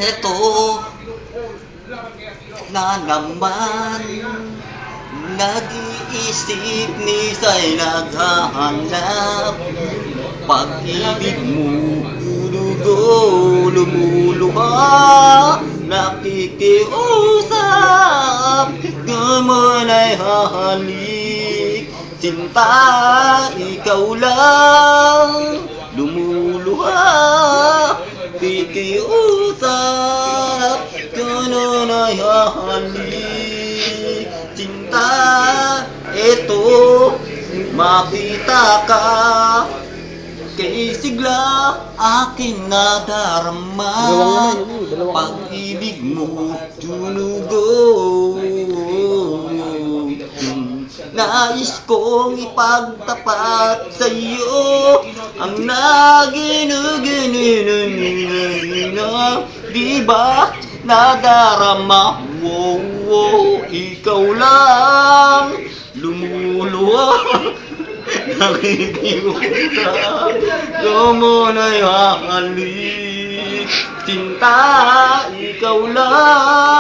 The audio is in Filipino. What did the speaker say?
Eto na naman, nag-iisip minsan naghahanap. Pag-ibig mo, dugo, lumuluha, nakikiusap, gamon ay hahalik. Sinta, ikaw lang, lumuluha, kikiusap, ganon ay hahalik. Sinta, eto, makita ka, kay sigla aking nadarama. Pag-ibig mo, tulugo, nais kong ipagtapat sa'yo ang naginuginina. Di ba nadarama? Wow, wow, ikaw lang, lumuluha, nakikiusap, gamon ay hahalik. Sinta, ikaw lang.